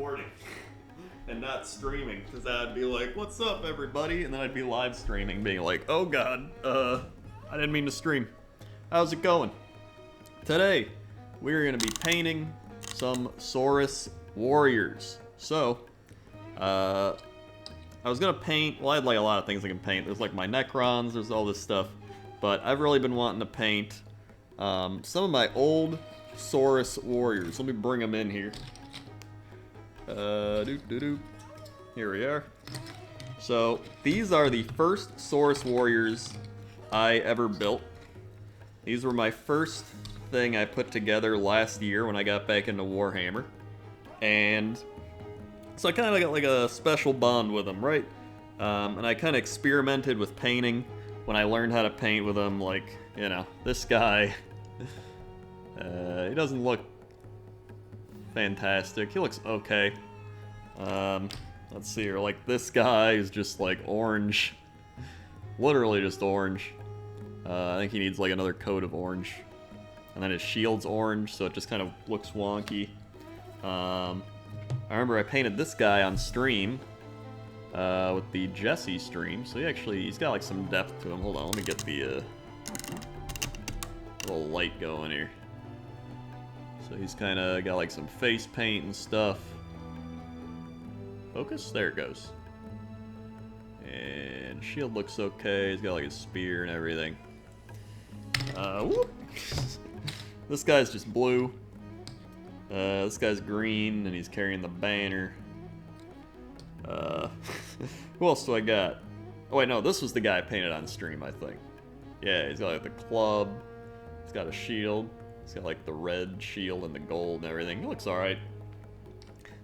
recording and not streaming, because I'd be like, what's up everybody, and then I'd be live streaming being like, oh god, I didn't mean to stream. How's it going? Today we're going to be painting some Saurus warriors. So I was going to paint, well I had like a lot of things I can paint. There's like my Necrons, there's all this stuff, but I've really been wanting to paint some of my old Saurus warriors. Let me bring them in here. Here we are. So these are the first Saurus warriors I ever built. These were my first thing I put together last year when I got back into Warhammer. And so I kind of got like a special bond with them, right? And I kind of experimented with painting when I learned how to paint with them. Like, you know, this guy, he doesn't look fantastic. He looks okay. Let's see here. Like, this guy is just like orange. Literally just orange. I think he needs like another coat of orange. And then his shield's orange, so it just kind of looks wonky. I remember I painted this guy on stream with the Jesse stream, so he's got like some depth to him. Hold on, let me get the little light going here. So he's kind of got like some face paint and stuff. Focus? There it goes. And shield looks okay. He's got like a spear and everything. Whoop. This guy's just blue. This guy's green, and he's carrying the banner. Who else do I got? Oh wait, no, this was the guy I painted on stream, I think. Yeah, he's got like the club. He's got a shield. He's got like the red shield and the gold and everything. He looks alright.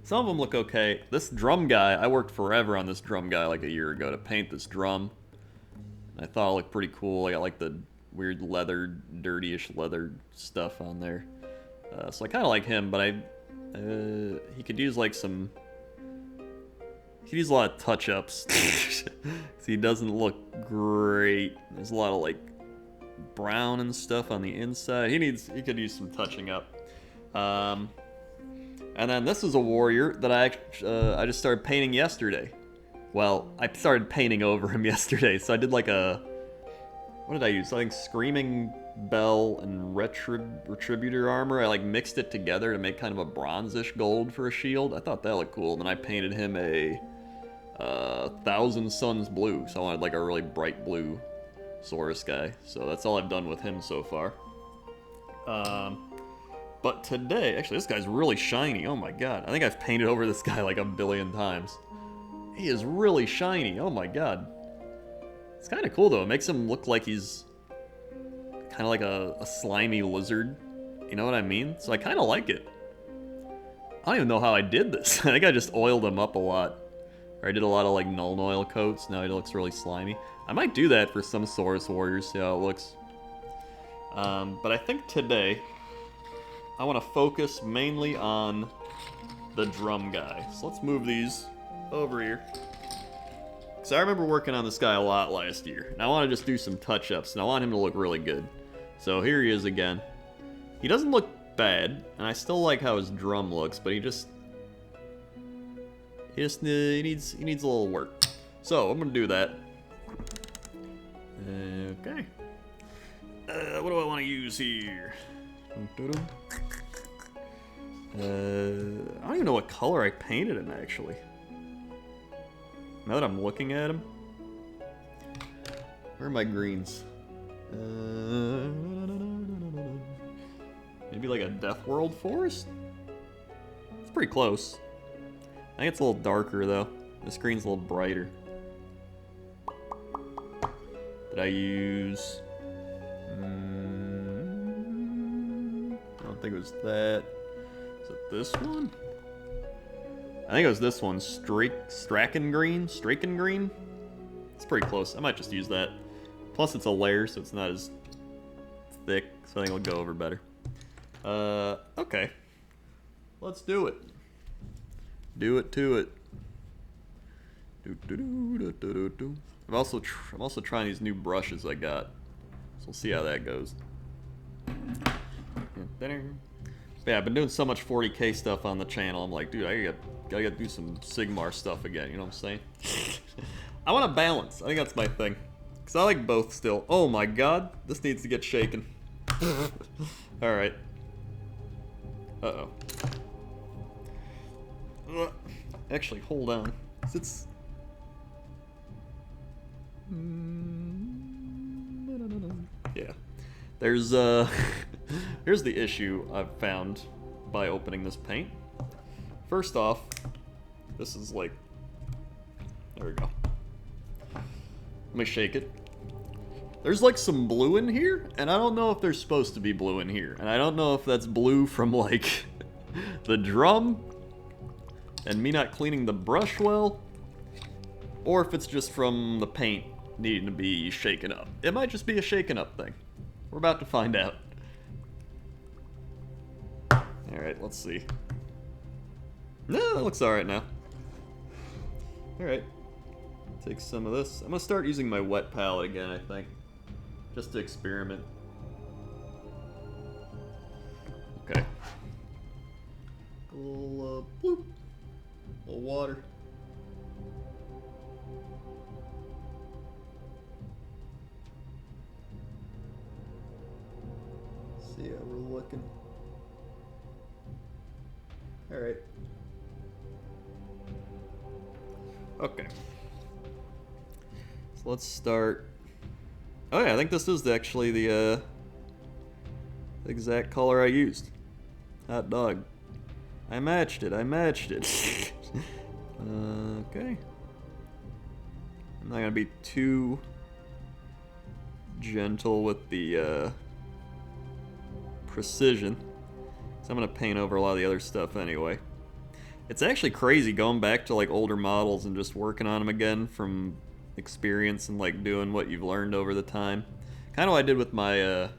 Some of them look okay. This drum guy, I worked forever on this drum guy like a year ago to paint this drum. I thought it looked pretty cool. I got like the weird leather, dirtyish leather stuff on there. So I kind of like him, but he could use like some... He could use a lot of touch-ups. He doesn't look great. There's a lot of like brown and stuff on the inside. He could use some touching up. And then this is a warrior that I just started painting yesterday. Well, I started painting over him yesterday, so I did like a... What did I use? I think Screaming Bell and Retributor armor. I like mixed it together to make kind of a bronzish gold for a shield. I thought that looked cool. And then I painted him a Thousand Suns blue. So I wanted like a really bright blue Saurus guy. So that's all I've done with him so far. But today, actually this guy's really shiny. Oh my god. I think I've painted over this guy like a billion times. He is really shiny. Oh my god. It's kind of cool though. It makes him look like he's kind of like a slimy lizard. You know what I mean? So I kind of like it. I don't even know how I did this. I think I just oiled him up a lot. Or I did a lot of like Nuln Oil coats. Now he looks really slimy. I might do that for some Saurus warriors, see how it looks. But I think today I want to focus mainly on the drum guy. So let's move these over here. So I remember working on this guy a lot last year, and I want to just do some touch-ups, and I want him to look really good. So here he is again. He doesn't look bad, and I still like how his drum looks, but he needs a little work. So I'm gonna do that. Okay. What do I want to use here? I don't even know what color I painted him actually. Now that I'm looking at him, where are my greens? Maybe like a Death World forest? It's pretty close. I think it's a little darker though. This green's a little brighter. Did I use... I don't think it was that. Is it this one? I think it was this one, Straken Green? It's pretty close. I might just use that. Plus it's a layer, so it's not as thick, so I think it'll go over better. Okay. Let's do it. Do it to it. I'm also trying these new brushes I got, so we'll see how that goes. Yeah, I've been doing so much 40K stuff on the channel. I'm like, dude, I gotta gotta do some Sigmar stuff again, you know what I'm saying? I want to balance. I think that's my thing. Because I like both still. Oh my god, this needs to get shaken. Alright. Uh-oh. Actually, hold on. It's... Yeah. There's, here's the issue I've found by opening this paint. First off, this is like... There we go. Let me shake it. There's like some blue in here, and I don't know if there's supposed to be blue in here. And I don't know if that's blue from like the drum and me not cleaning the brush well, or if it's just from the paint needing to be shaken up. It might just be a shaken up thing. We're about to find out. Alright, let's see. No, that looks alright now. Alright. Take some of this. I'm gonna start using my wet palette again, I think. Just to experiment. Okay. A little, bloop. A little water. See how we're looking. Alright. Okay. So let's start. Oh yeah, I think this is actually the exact color I used. Hot dog. I matched it, I matched it. Okay. I'm not gonna be too gentle with the precision. So I'm gonna paint over a lot of the other stuff anyway. It's actually crazy going back to like older models and just working on them again from experience and like doing what you've learned over the time. Kind of what I did with my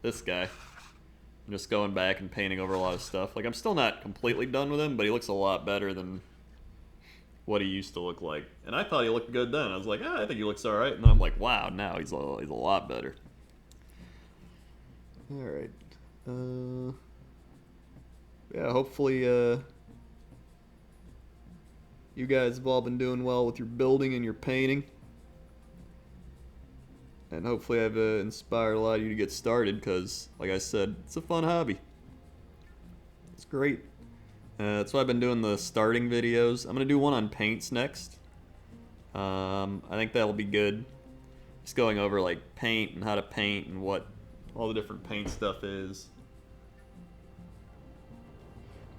this guy. I'm just going back and painting over a lot of stuff. Like I'm still not completely done with him, but he looks a lot better than what he used to look like. And I thought he looked good then. I was like, I think he looks all right. And I'm like, wow, now he's a lot better. All right. Yeah, hopefully you guys have all been doing well with your building and your painting. And hopefully I've inspired a lot of you to get started because, like I said, it's a fun hobby. It's great. That's why I've been doing the starting videos. I'm going to do one on paints next. I think that'll be good. Just going over like paint and how to paint and what all the different paint stuff is.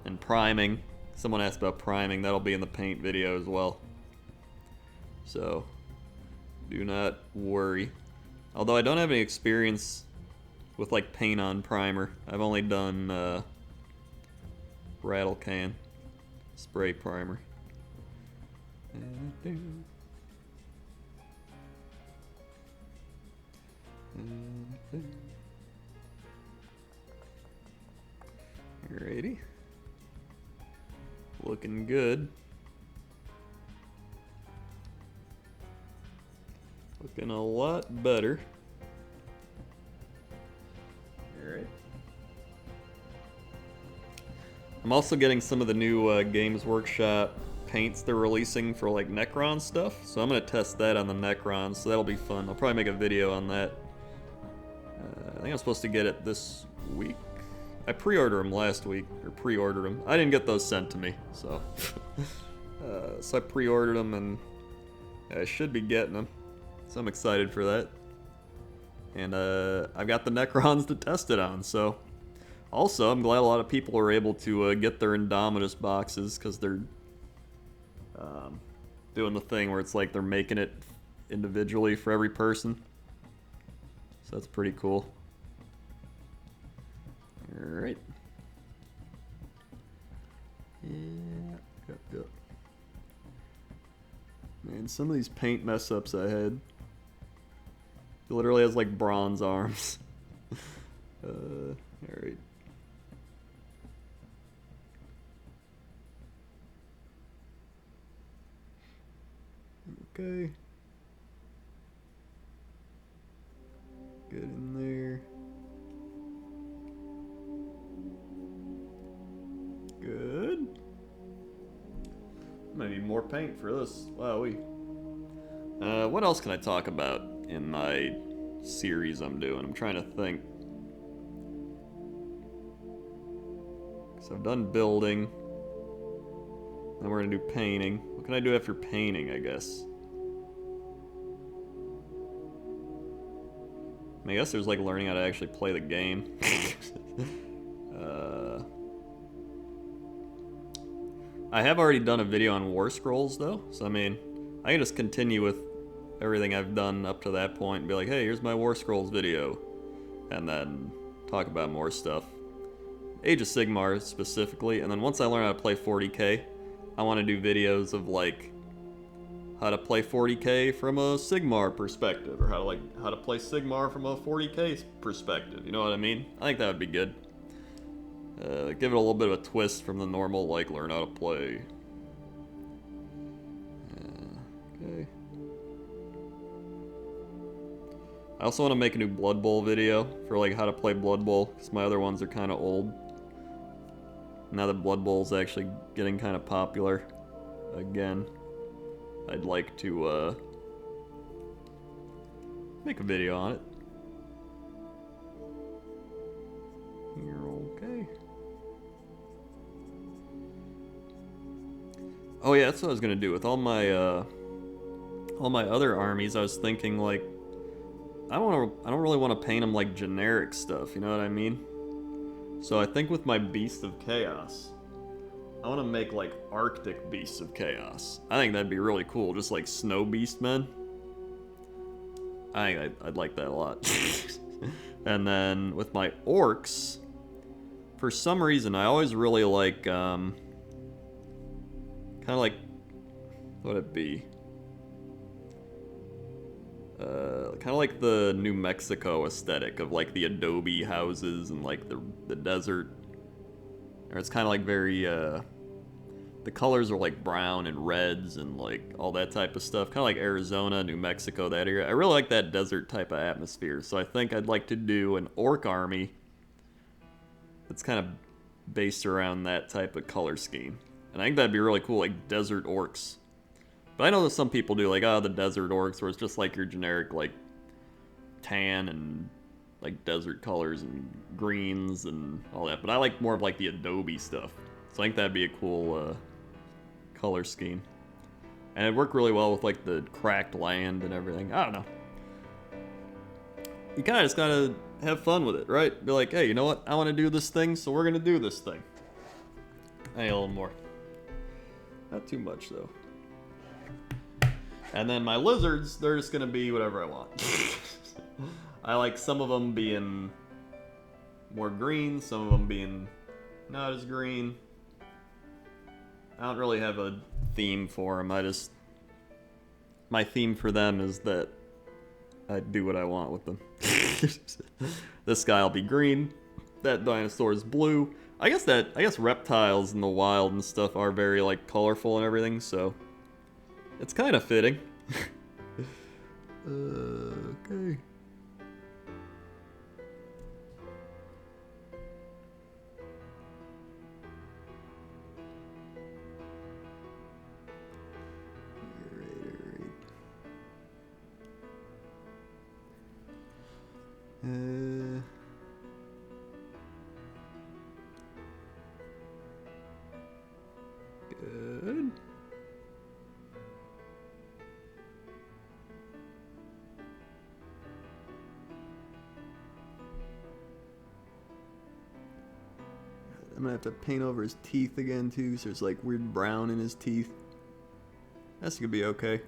And priming. Someone asked about priming. That'll be in the paint video as well. So, do not worry. Although I don't have any experience with like paint on primer. I've only done rattle can spray primer. Alrighty. Looking good. Looking a lot better. Alright. I'm also getting some of the new Games Workshop paints they're releasing for like Necron stuff. So I'm going to test that on the Necrons, so that'll be fun. I'll probably make a video on that. I think I'm supposed to get it this week. I pre-ordered them last week, or pre-ordered them. I didn't get those sent to me, so. So I pre-ordered them and I should be getting them. So I'm excited for that. And I've got the Necrons to test it on, so. Also, I'm glad a lot of people are able to get their Indomitus boxes, because they're doing the thing where it's like they're making it individually for every person. So that's pretty cool. Alright. Yeah. Man, some of these paint mess ups I had. He literally has like bronze arms. Alright. Okay. Get in there. Good. need more paint for this. Wowee. What else can I talk about in my series I'm doing? I'm trying to think. So I've done building. Then we're gonna do painting. What can I do after painting, I guess? I guess there's like learning how to actually play the game. I have already done a video on War Scrolls though, so I mean, I can just continue with everything I've done up to that point and be like, hey, here's my War Scrolls video, and then talk about more stuff. Age of Sigmar specifically, and then once I learn how to play 40k, I want to do videos of like how to play 40k from a Sigmar perspective, or how to play Sigmar from a 40k perspective. You know what I mean? I think that would be good. Give it a little bit of a twist from the normal, like, learn how to play. Okay. I also want to make a new Blood Bowl video for, like, how to play Blood Bowl, because my other ones are kind of old. Now that Blood Bowl's actually getting kind of popular again, I'd like to, make a video on it. You're okay. Oh yeah, that's what I was gonna do with all my other armies. I was thinking like, I don't really want to paint them like generic stuff. You know what I mean? So I think with my Beast of Chaos, I want to make like Arctic Beasts of Chaos. I think that'd be really cool, just like Snow Beastmen. I think I'd like that a lot. And then with my Orcs, for some reason I always really like kind of like, what would it be? Kind of like the New Mexico aesthetic of like the adobe houses and like the desert. Or it's kind of like very, the colors are like brown and reds and like all that type of stuff. Kind of like Arizona, New Mexico, that area. I really like that desert type of atmosphere. So I think I'd like to do an orc army that's kind of based around that type of color scheme. And I think that'd be really cool, like desert orcs. But I know that some people do, like, oh, the desert orcs, where it's just like your generic, like, tan and, like, desert colors and greens and all that. But I like more of, like, the adobe stuff. So I think that'd be a cool color scheme. And it'd work really well with, like, the cracked land and everything. I don't know. You kind of just gotta have fun with it, right? Be like, hey, you know what? I want to do this thing, so we're gonna do this thing. Hey, a little more. Not too much, though. And then my lizards, they're just gonna be whatever I want. I like some of them being more green, some of them being not as green. I don't really have a theme for them. My theme for them is that I do what I want with them. This guy will be green. That dinosaur is blue. I guess reptiles in the wild and stuff are very like colorful and everything, so it's kind of fitting. Okay. Good. I'm gonna have to paint over his teeth again too, so there's like weird brown in his teeth. That's gonna be okay.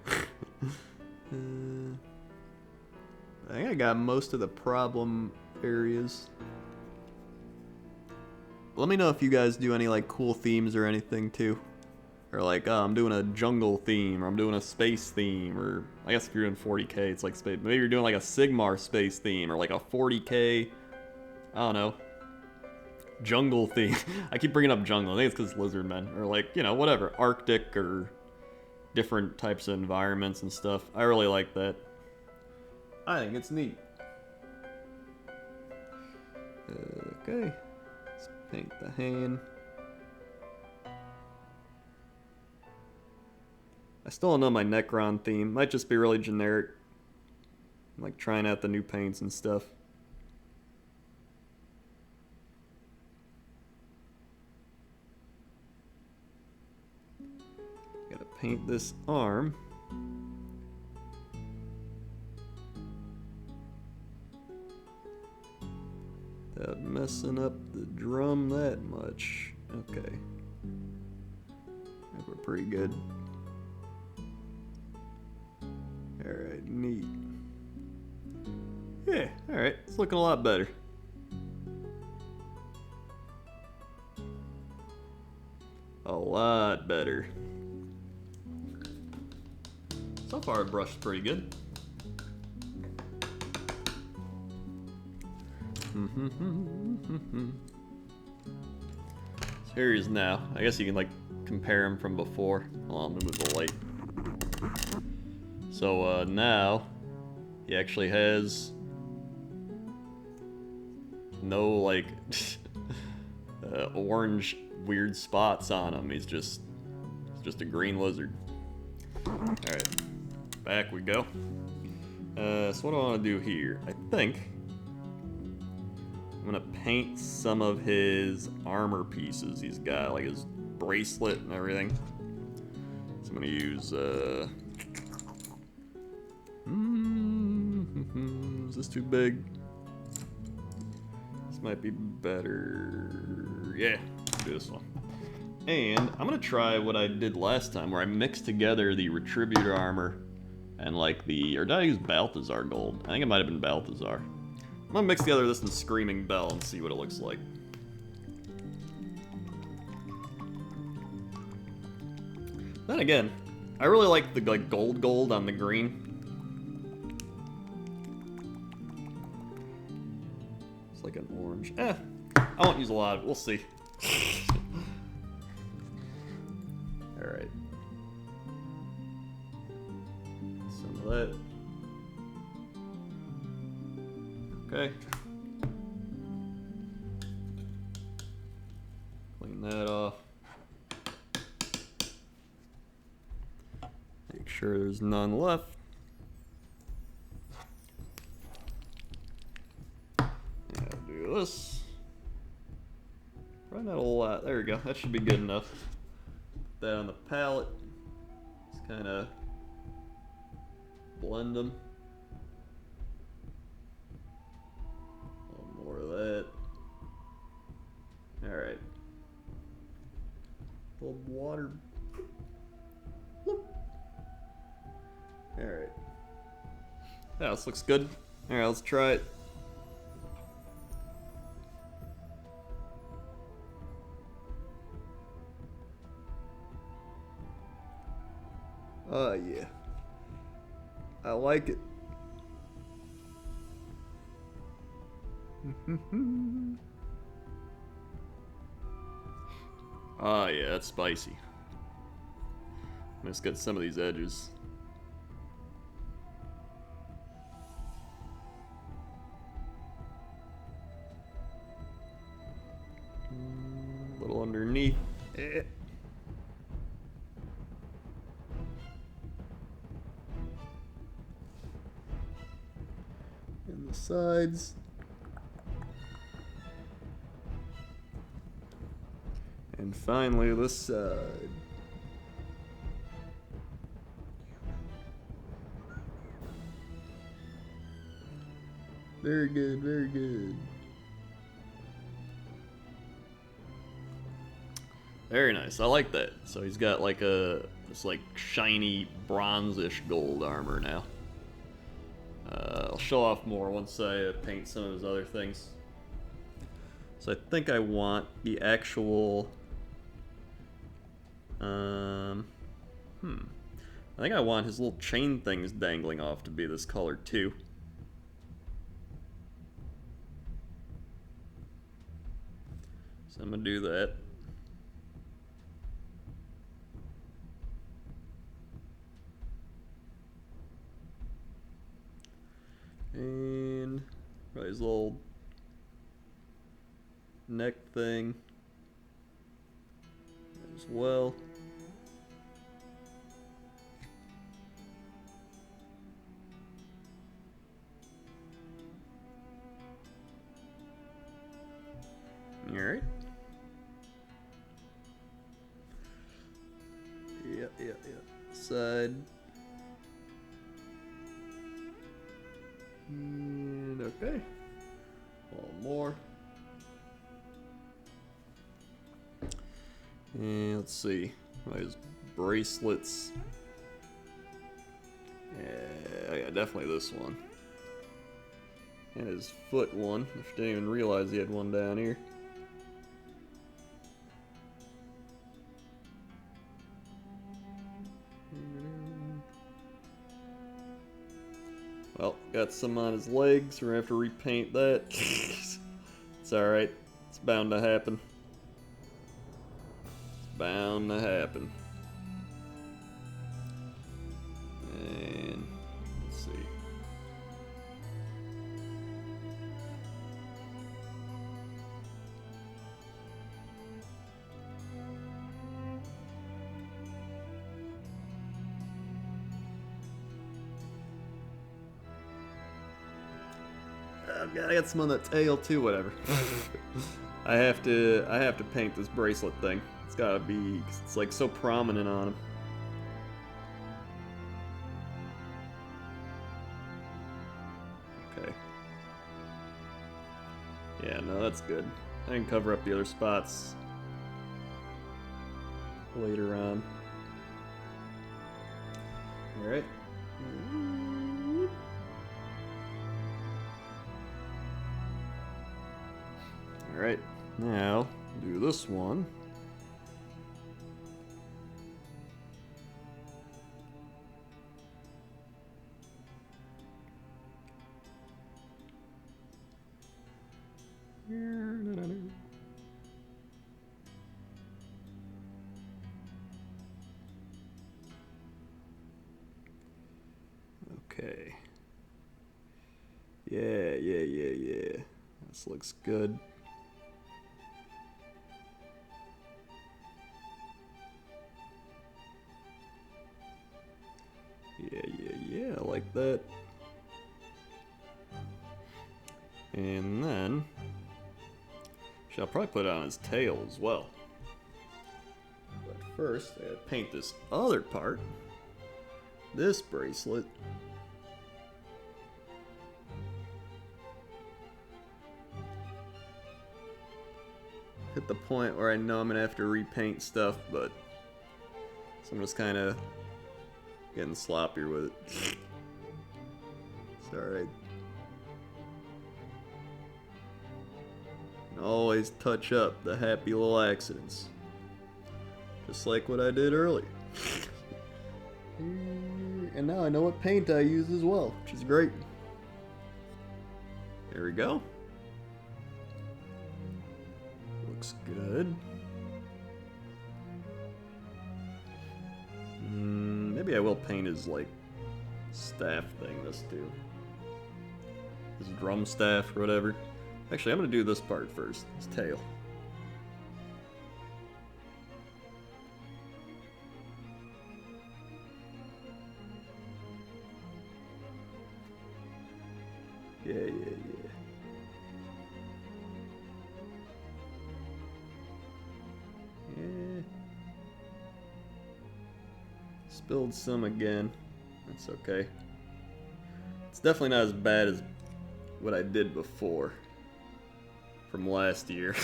I think I got most of the problem areas. Let me know if you guys do any like cool themes or anything too. Or like, oh, I'm doing a jungle theme, or I'm doing a space theme, or I guess if you're doing 40k, it's like space. Maybe you're doing like a Sigmar space theme, or like a 40k, I don't know, jungle theme. I keep bringing up jungle. I think it's because lizard men, or like, you know, whatever, Arctic or different types of environments and stuff. I really like that. I think it's neat. Okay, let's paint the hand. I still don't know my Necron theme. Might just be really generic. I'm like trying out the new paints and stuff. Gotta paint this arm. Without messing up the drum that much. Okay. I think we're pretty good. Alright, neat. Yeah, alright. It's looking a lot better. A lot better. So far, the brush is pretty good. So here he is now. I guess you can like compare him from before. Hold on, I'm gonna move the light. So now he actually has no like orange weird spots on him. He's just a green lizard. All right, back we go. So what do I want to do here? I think I'm gonna paint some of his armor pieces he's got, like his bracelet and everything. So I'm gonna use is this too big? This might be better. Yeah, do this one. And I'm gonna try what I did last time, where I mixed together the Retributor armor and like or did I use Balthazar gold? I think it might have been Balthazar. I'm gonna mix together this and Screaming Bell and see what it looks like. Then again, I really like the gold on the green. It's like an orange. I won't use a lot of it. We'll see. Alright. Some of that. Okay. Clean that off. Make sure there's none left. Yeah, do this. Probably not a lot. There we go. That should be good enough. Put that on the palette. Just kind of blend them. More of that. Alright. A little water. Alright. Yeah, this looks good. Alright, let's try it. Oh, yeah. I like it. Oh yeah, that's spicy. Let's get some of these edges. A little underneath. In the sides. And finally, this side. Very good, very good. Very nice. I like that. So he's got like this like shiny bronzish gold armor now. I'll show off more once I paint some of his other things. So I think I want the actual. I think I want his little chain things dangling off to be this color too. So I'm gonna do that. And probably his little neck thing as well. Alright. Yep. Side. And okay. One more. And let's see. His bracelets. Yeah, definitely this one. And his foot one. I didn't even realize he had one down here. Well, got some on his legs. We're gonna have to repaint that. It's alright. It's bound to happen. It's bound to happen. And let's see. I got some on the tail too. Whatever. I have to paint this bracelet thing. It's gotta be. It's like so prominent on him. Okay. Yeah, no, that's good. I can cover up the other spots later on. All right. Alright, now do this one. Okay. Yeah. This looks good. Yeah, I like that. And then, I'll probably put it on his tail as well. But first, I gotta paint this other part. This bracelet. Hit the point where I know I'm gonna have to repaint stuff, but so I'm just kind of getting sloppier with it. It's alright. Always touch up the happy little accidents. Just like what I did earlier. And now I know what paint I use as well, which is great. There we go. Looks good. Maybe I will paint his, like, staff thing, this too. His drum staff or whatever. Actually, I'm gonna do this part first. His tail. Yeah. Spilled some again. That's okay. It's definitely not as bad as what I did before from last year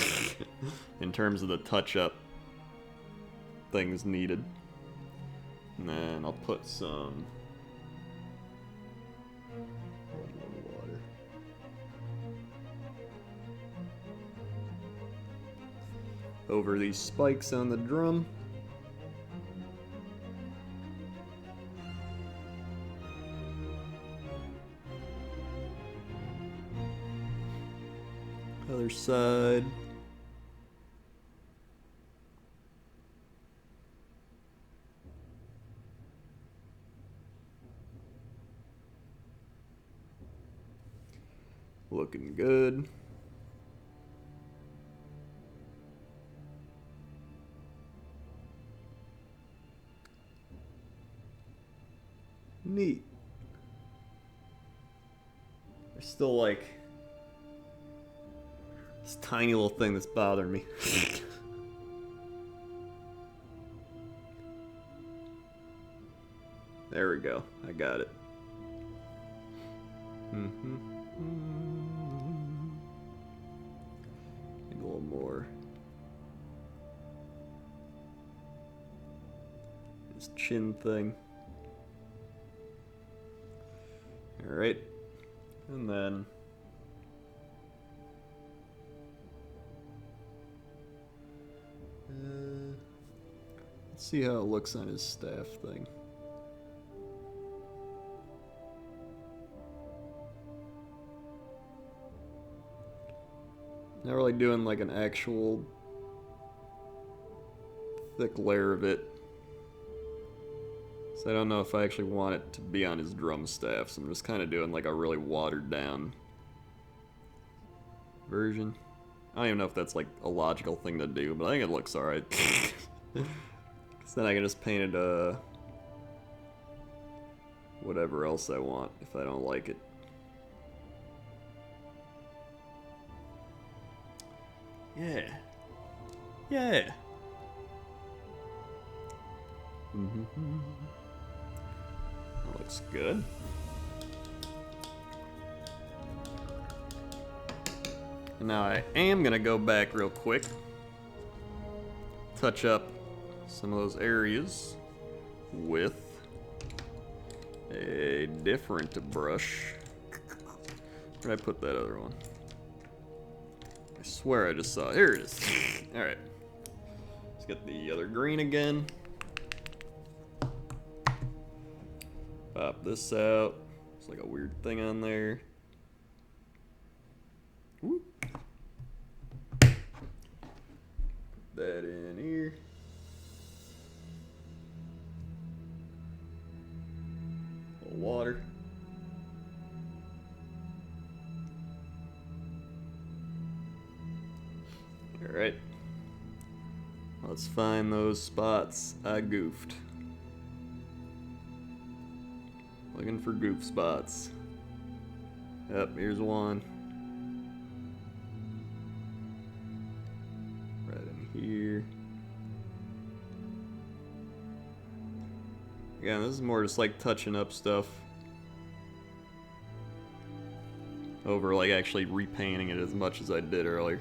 in terms of the touch-up things needed. And then I'll put some water. Over these spikes on the drum. Other side. Looking good. Neat. There's still like This tiny little thing that's bothering me. There we go. I got it. Need a little more. This chin thing. Alright. And then let's see how it looks on his staff thing. Not really doing like an actual thick layer of it. So I don't know if I actually want it to be on his drum staff, so I'm just kind of doing like a really watered down version. I don't even know if that's like a logical thing to do, but I think it looks alright. Because then I can just paint it whatever else I want if I don't like it. Yeah. Yeah. That looks good. And now I am gonna go back real quick, touch up some of those areas with a different brush. Where'd I put that other one? I swear I just saw it. Here it is. Alright. Let's get the other green again. Pop this out. It's like a weird thing on there. Whoop. Put that in here. A little water. Alright. Let's find those spots I goofed. Looking for goof spots. Yep, here's one. Right in here. Again, this is more just like touching up stuff over like actually repainting it as much as I did earlier.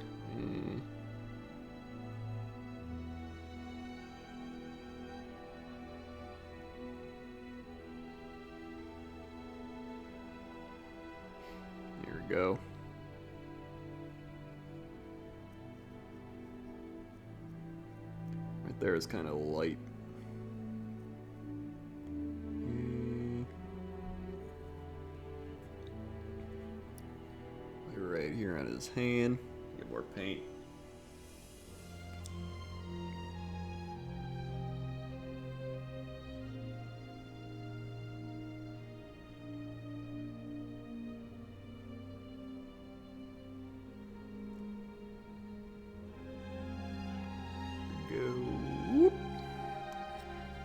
Go. Right there is kind of light. Right here on his hand. Get more paint.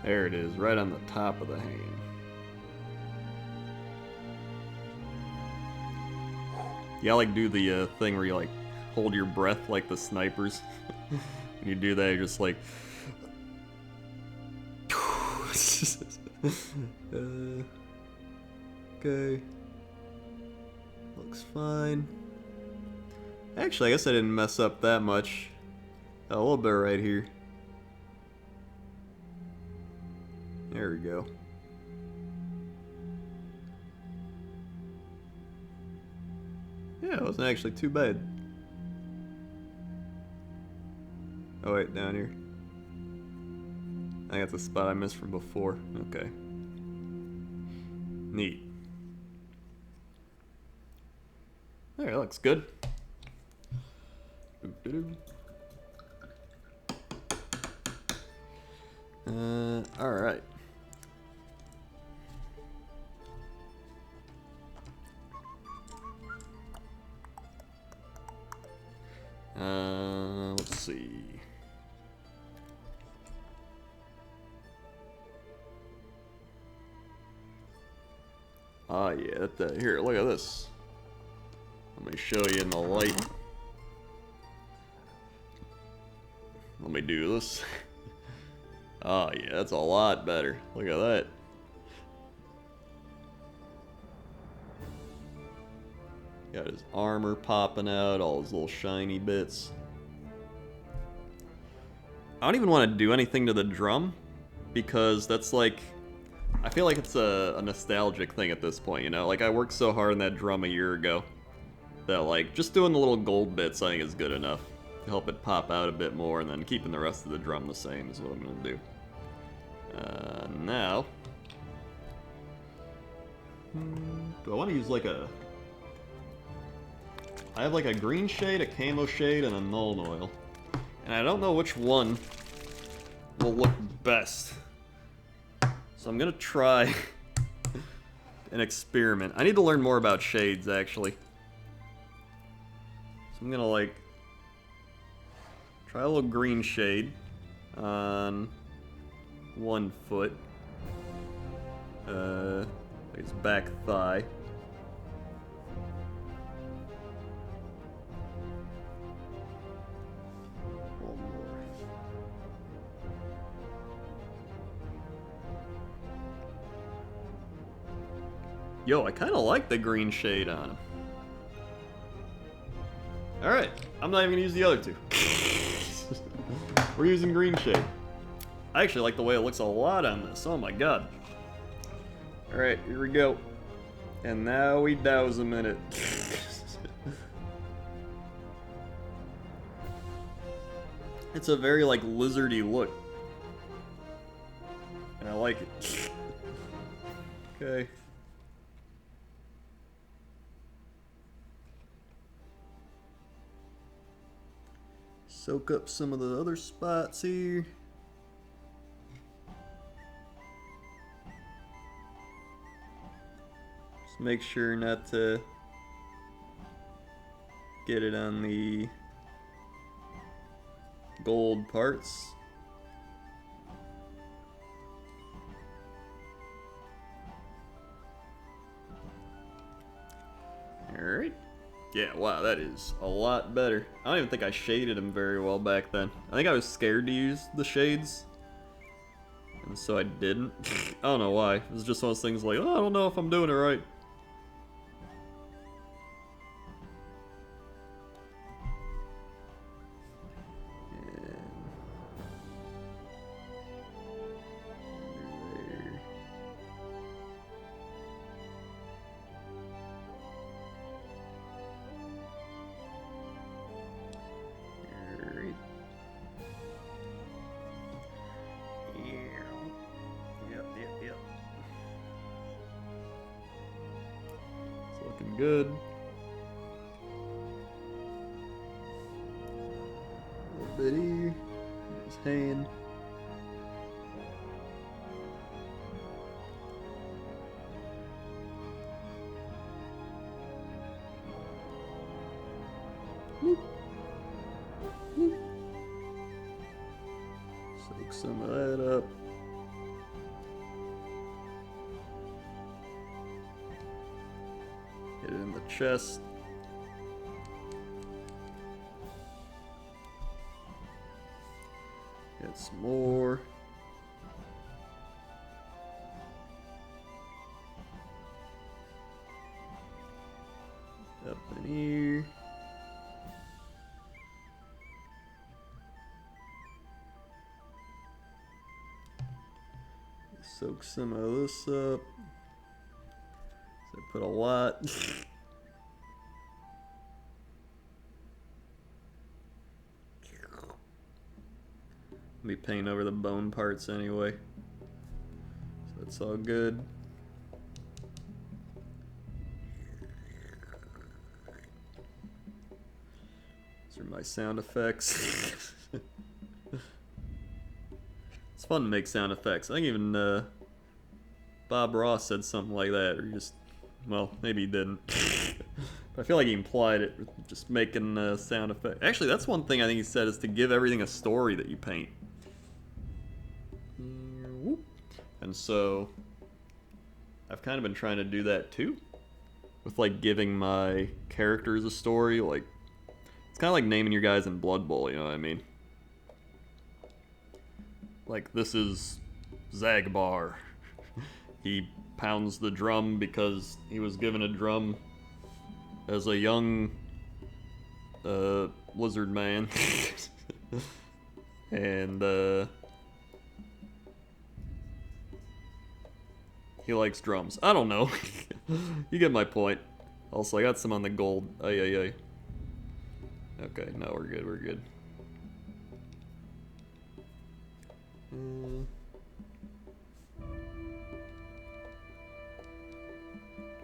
There it is, right on the top of the hand. Yeah, I like do the thing where you like hold your breath like the snipers. When you do that, you're just like... okay. Looks fine. Actually, I guess I didn't mess up that much. A little bit right here. There we go. Yeah, it wasn't actually too bad. Oh wait, down here. I think that's a spot I missed from before. Okay. Neat. There, that looks good. Alright. Let's see. Ah, yeah, here, look at this. Let me show you in the light. Let me do this. Oh yeah, that's a lot better. Look at that. Got his armor popping out, all his little shiny bits. I don't even want to do anything to the drum, because that's like, I feel like it's a nostalgic thing at this point, you know? Like, I worked so hard on that drum a year ago that, like, just doing the little gold bits I think is good enough to help it pop out a bit more, and then keeping the rest of the drum the same is what I'm going to do. Now, do I want to use like a... I have like a green shade, a camo shade, and a Nuln Oil. And I don't know which one will look best. So I'm going to try an experiment. I need to learn more about shades, actually. So I'm going to like try a little green shade on one foot. His back thigh. One more. Yo, I kind of like the green shade on him. Alright, I'm not even going to use the other two. We're using green shade. I actually like the way it looks a lot on this. Oh my god. Alright, here we go. And now we douse him in it. It's a very, like, lizardy look. And I like it. Okay. Soak up some of the other spots here. Just make sure not to get it on the gold parts. Alright. Yeah, wow, that is a lot better. I don't even think I shaded him very well back then. I think I was scared to use the shades, and so I didn't. I don't know why. It was just one of those things like, oh, I don't know if I'm doing it right. Good. A little bit here. His hand. Whoop. Whoop. Soak some of that up. Get it in the chest. Get some more. Up in here. Soak some of this up. So I put a lot. Let me paint over the bone parts anyway. So that's all good. These are my sound effects. It's fun to make sound effects. I think even Bob Ross said something like that, or just, well, maybe he didn't. But I feel like he implied it, just making sound effects. Actually, that's one thing I think he said, is to give everything a story that you paint. And so I've kind of been trying to do that too, with like giving my characters a story. Like, it's kind of like naming your guys in Blood Bowl, you know what I mean? Like, this is Zagbar. He pounds the drum because he was given a drum as a young lizard man. And he likes drums. I don't know. You get my point. Also, I got some on the gold. Ay. Okay, no, we're good, we're good.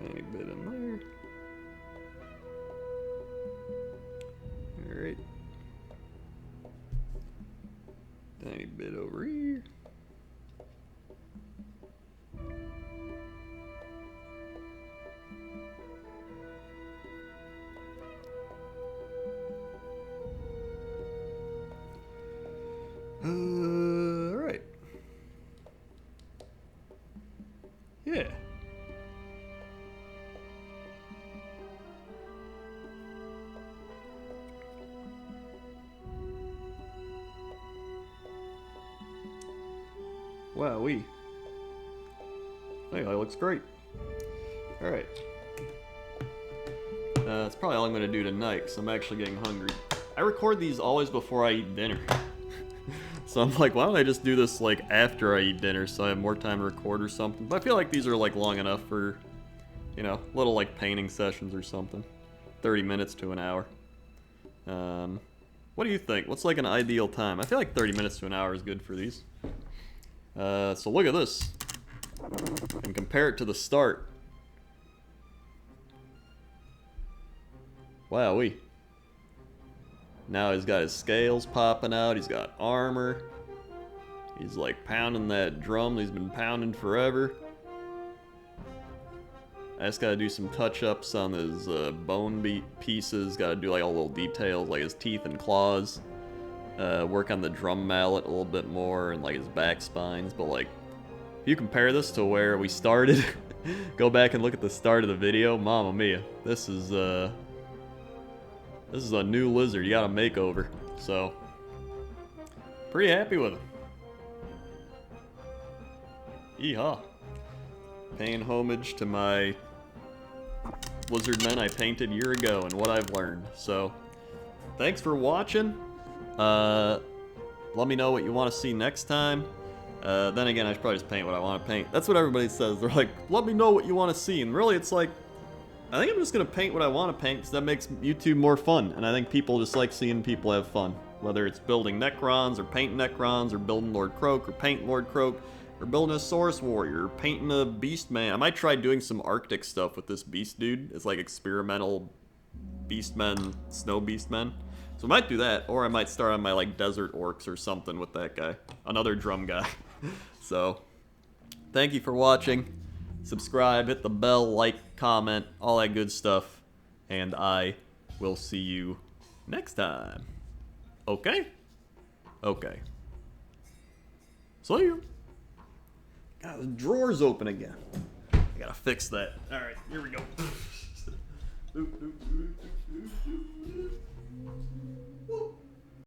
Tiny bit in there. Alright. Tiny bit over here. Alright. Yeah. Wowee. Hey, that looks great. Alright. That's probably all I'm going to do tonight, because I'm actually getting hungry. I record these always before I eat dinner. So I'm like, why don't I just do this like after I eat dinner so I have more time to record or something. But I feel like these are like long enough for, you know, little like painting sessions or something. 30 minutes to an hour. What do you think? What's like an ideal time? I feel like 30 minutes to an hour is good for these. So look at this. And compare it to the start. Wowee. Now he's got his scales popping out, he's got armor. He's like pounding that drum he's been pounding forever. I just gotta do some touch-ups on his bone pieces, gotta do like all little details like his teeth and claws. Work on the drum mallet a little bit more and like his back spines, but like, if you compare this to where we started, go back and look at the start of the video, mamma mia, this is a new lizard. You got a makeover. So, pretty happy with him. Yeehaw. Paying homage to my lizard men I painted a year ago and what I've learned. So, thanks for watching. Let me know what you want to see next time. Then again, I should probably just paint what I want to paint. That's what everybody says. They're like, let me know what you want to see. And really, it's like, I think I'm just going to paint what I want to paint because that makes YouTube more fun. And I think people just like seeing people have fun. Whether it's building Necrons, or painting Necrons, or building Lord Kroak, or painting Lord Kroak, or building a Saurus warrior, or painting a beast man. I might try doing some Arctic stuff with this beast dude. It's like experimental beastmen, snow beastmen. So I might do that, or I might start on my like desert orcs or something with that guy. Another drum guy. So, thank you for watching. Subscribe, hit the bell, like, comment, all that good stuff. And I will see you next time. Okay? Okay. See you. God, the drawer's open again. I gotta fix that. Alright, here we go.